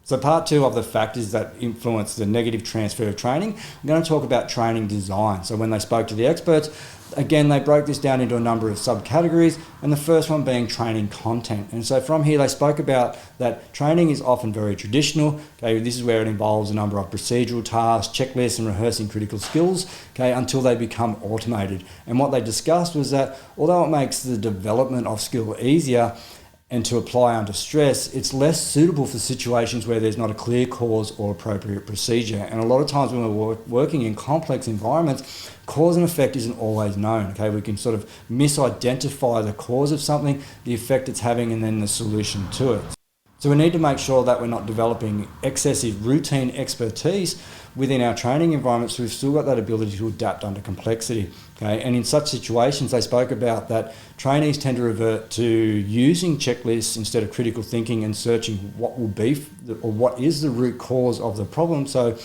So part two of the factors that influence the negative transfer of training, I'm going to talk about training design. So when they spoke to the experts, again, they broke this down into a number of subcategories, and the first one being training content. And so from here, they spoke about that training is often very traditional. Okay, this is where it involves a number of procedural tasks, checklists, and rehearsing critical skills, okay, until they become automated. And what they discussed was that although it makes the development of skill easier and to apply under stress, it's less suitable for situations where there's not a clear cause or appropriate procedure. And a lot of times when we're working in complex environments, cause and effect isn't always known. Okay, we can sort of misidentify the cause of something, the effect it's having, and then the solution to it. So we need to make sure that we're not developing excessive routine expertise within our training environments. So we've still got that ability to adapt under complexity. Okay, and in such situations, they spoke about that trainees tend to revert to using checklists instead of critical thinking and searching what will be or what is the root cause of the problem. So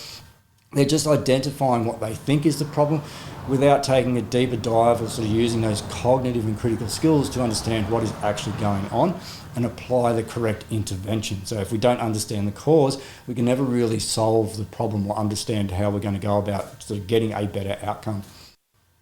they're just identifying what they think is the problem without taking a deeper dive or sort of using those cognitive and critical skills to understand what is actually going on and apply the correct intervention. So if we don't understand the cause, we can never really solve the problem or understand how we're going to go about sort of getting a better outcome.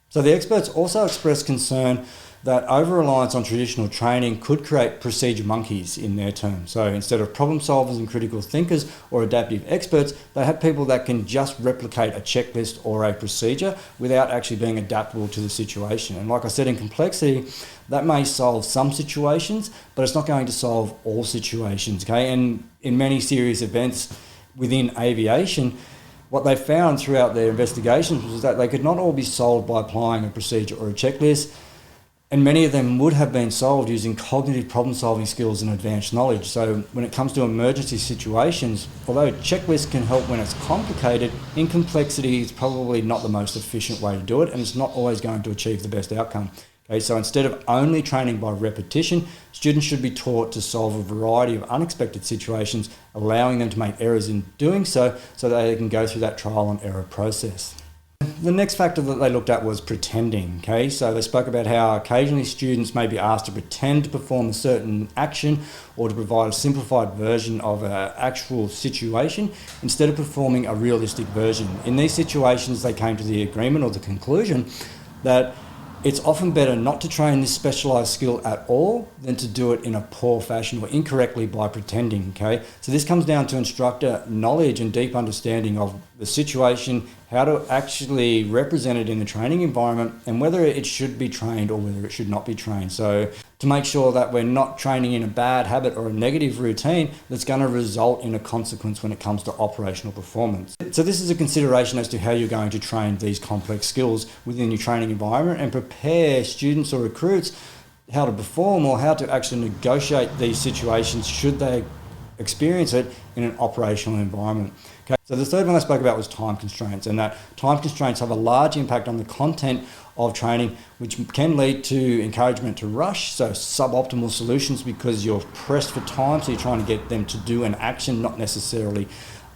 So the experts also expressed concern that over-reliance on traditional training could create procedure monkeys in their terms. So instead of problem solvers and critical thinkers or adaptive experts, they have people that can just replicate a checklist or a procedure without actually being adaptable to the situation. And like I said, in complexity, that may solve some situations, but it's not going to solve all situations, okay? And in many serious events within aviation, what they found throughout their investigations was that they could not all be solved by applying a procedure or a checklist, and many of them would have been solved using cognitive problem-solving skills and advanced knowledge. So when it comes to emergency situations, although checklists can help when it's complicated, in complexity is probably not the most efficient way to do it, and it's not always going to achieve the best outcome. Okay, so instead of only training by repetition, students should be taught to solve a variety of unexpected situations, allowing them to make errors in doing so that they can go through that trial and error process. The next factor that they looked at was pretending. Okay, so they spoke about how occasionally students may be asked to pretend to perform a certain action or to provide a simplified version of an actual situation instead of performing a realistic version. In these situations, they came to the agreement or the conclusion that it's often better not to train this specialised skill at all than to do it in a poor fashion or incorrectly by pretending, okay? So this comes down to instructor knowledge and deep understanding of the situation, how to actually represent it in the training environment, and whether it should be trained or whether it should not be trained. So to make sure that we're not training in a bad habit or a negative routine that's going to result in a consequence when it comes to operational performance. So this is a consideration as to how you're going to train these complex skills within your training environment and prepare students or recruits how to perform or how to actually negotiate these situations should they experience it in an operational environment. Okay. So the third one I spoke about was time constraints, and that time constraints have a large impact on the content of training, which can lead to encouragement to rush, so suboptimal solutions because you're pressed for time, so you're trying to get them to do an action, not necessarily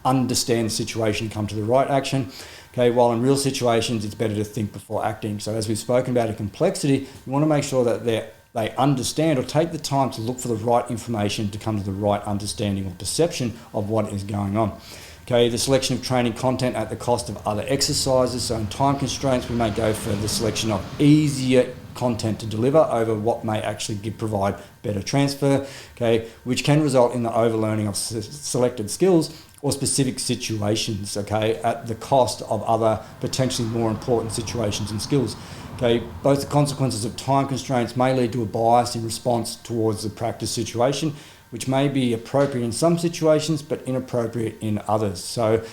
understand the situation, come to the right action. Okay, while in real situations, it's better to think before acting. So as we've spoken about in complexity, you want to make sure that they understand or take the time to look for the right information to come to the right understanding or perception of what is going on. Okay, the selection of training content at the cost of other exercises. So in time constraints, we may go for the selection of easier content to deliver over what may actually provide better transfer, okay, which can result in the overlearning of selected skills or specific situations, okay, at the cost of other potentially more important situations and skills. Okay, both the consequences of time constraints may lead to a bias in response towards the practice situation, which may be appropriate in some situations but inappropriate in others. So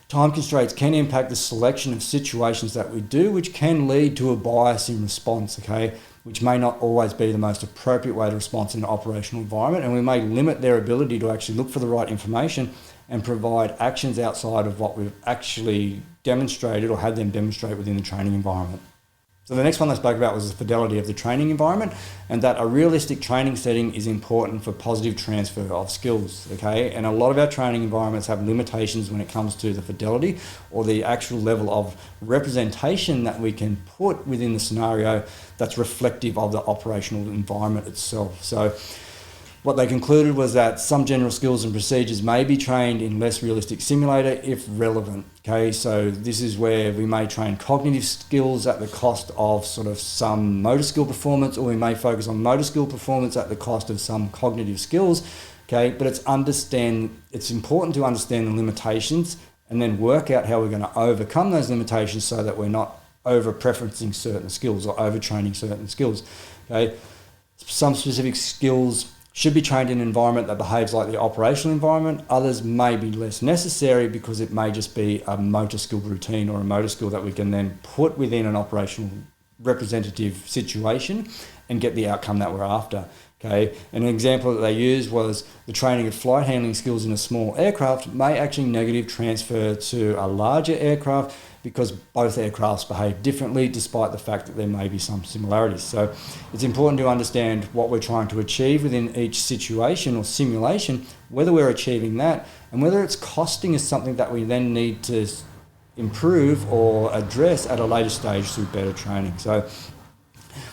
time constraints can impact the selection of situations that we do, which can lead to a bias in response, okay, which may not always be the most appropriate way to respond in an operational environment, and we may limit their ability to actually look for the right information and provide actions outside of what we've actually demonstrated or had them demonstrate within the training environment. So the next one I spoke about was the fidelity of the training environment, and that a realistic training setting is important for positive transfer of skills, okay? And a lot of our training environments have limitations when it comes to the fidelity or the actual level of representation that we can put within the scenario that's reflective of the operational environment itself. So What they concluded was that some general skills and procedures may be trained in less realistic simulator if relevant. Okay, so this is where we may train cognitive skills at the cost of sort of some motor skill performance, or we may focus on motor skill performance at the cost of some cognitive skills. Okay, but it's important to understand the limitations and then work out how we're going to overcome those limitations so that we're not over-preferencing certain skills or overtraining certain skills. Okay, some specific skills should be trained in an environment that behaves like the operational environment. Others may be less necessary because it may just be a motor skill routine or a motor skill that we can then put within an operational representative situation and get the outcome that we're after. Okay, an example that they used was the training of flight handling skills in a small aircraft may actually negative transfer to a larger aircraft because both aircrafts behave differently despite the fact that there may be some similarities. So it's important to understand what we're trying to achieve within each situation or simulation, whether we're achieving that and whether it's costing us something that we then need to improve or address at a later stage through better training. So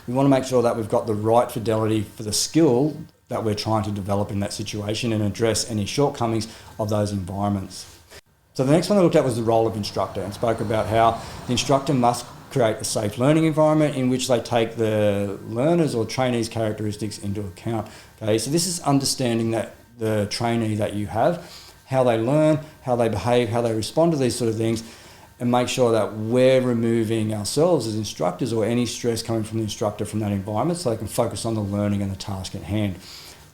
we want to make sure that we've got the right fidelity for the skill that we're trying to develop in that situation and address any shortcomings of those environments. So the next one I looked at was the role of instructor and spoke about how the instructor must create a safe learning environment in which they take the learners or trainees' characteristics into account. Okay, so this is understanding that the trainee that you have, how they learn, how they behave, how they respond to these sort of things, and make sure that we're removing ourselves as instructors or any stress coming from the instructor from that environment so they can focus on the learning and the task at hand.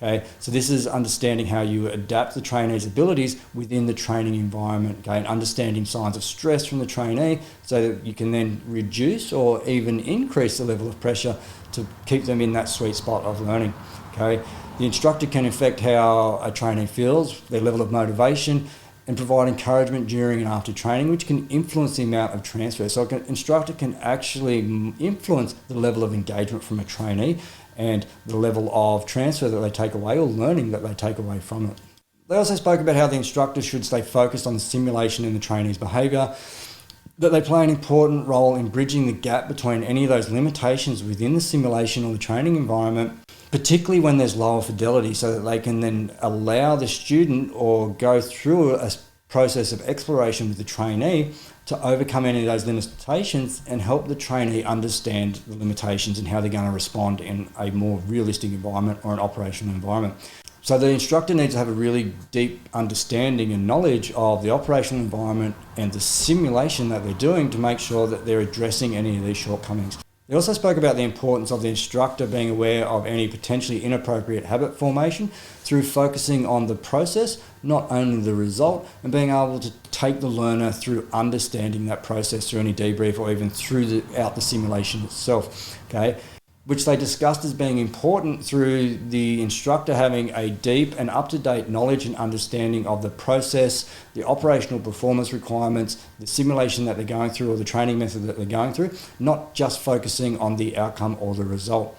Okay, so this is understanding how you adapt the trainee's abilities within the training environment, okay, and understanding signs of stress from the trainee so that you can then reduce or even increase the level of pressure to keep them in that sweet spot of learning. Okay, the instructor can affect how a trainee feels, their level of motivation, and provide encouragement during and after training, which can influence the amount of transfer. So an instructor can actually influence the level of engagement from a trainee and the level of transfer that they take away or learning that they take away from it. They also spoke about how the instructor should stay focused on the simulation and the trainee's behaviour, that they play an important role in bridging the gap between any of those limitations within the simulation or the training environment, particularly when there's lower fidelity, so that they can then allow the student or go through a process of exploration with the trainee to overcome any of those limitations and help the trainee understand the limitations and how they're going to respond in a more realistic environment or an operational environment. So the instructor needs to have a really deep understanding and knowledge of the operational environment and the simulation that they're doing to make sure that they're addressing any of these shortcomings. They also spoke about the importance of the instructor being aware of any potentially inappropriate habit formation through focusing on the process, not only the result, and being able to take the learner through understanding that process through any debrief or even throughout the simulation itself, okay? Which they discussed as being important through the instructor having a deep and up-to-date knowledge and understanding of the process, the operational performance requirements, the simulation that they're going through or the training method that they're going through, not just focusing on the outcome or the result.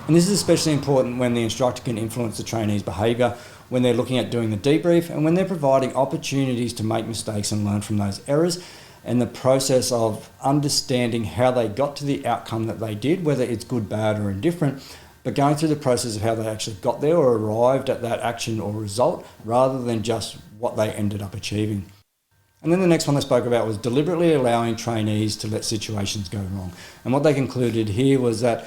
And this is especially important when the instructor can influence the trainee's behaviour, when they're looking at doing the debrief and when they're providing opportunities to make mistakes and learn from those errors, and the process of understanding how they got to the outcome that they did, whether it's good, bad or indifferent, but going through the process of how they actually got there or arrived at that action or result rather than just what they ended up achieving. And then the next one they spoke about was deliberately allowing trainees to let situations go wrong. And what they concluded here was that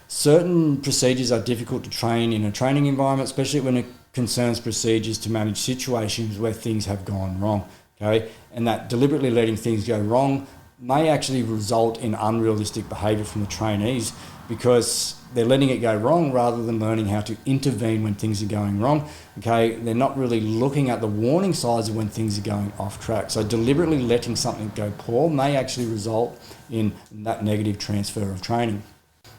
certain procedures are difficult to train in a training environment, especially when it concerns procedures to manage situations where things have gone wrong. Okay, and that deliberately letting things go wrong may actually result in unrealistic behaviour from the trainees because they're letting it go wrong rather than learning how to intervene when things are going wrong. Okay, they're not really looking at the warning signs of when things are going off track. So deliberately letting something go poor may actually result in that negative transfer of training.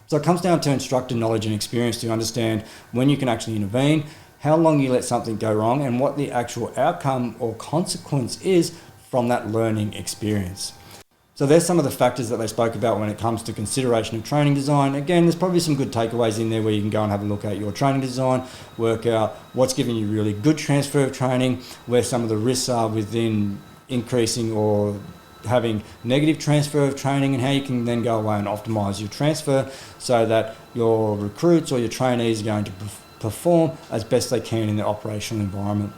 So it comes down to instructor knowledge and experience to understand when you can actually intervene, how long you let something go wrong, and what the actual outcome or consequence is from that learning experience. So there's some of the factors that they spoke about when it comes to consideration of training design. Again, there's probably some good takeaways in there where you can go and have a look at your training design, work out what's giving you really good transfer of training, where some of the risks are within increasing or having negative transfer of training, and how you can then go away and optimise your transfer so that your recruits or your trainees are going to perform as best they can in their operational environment.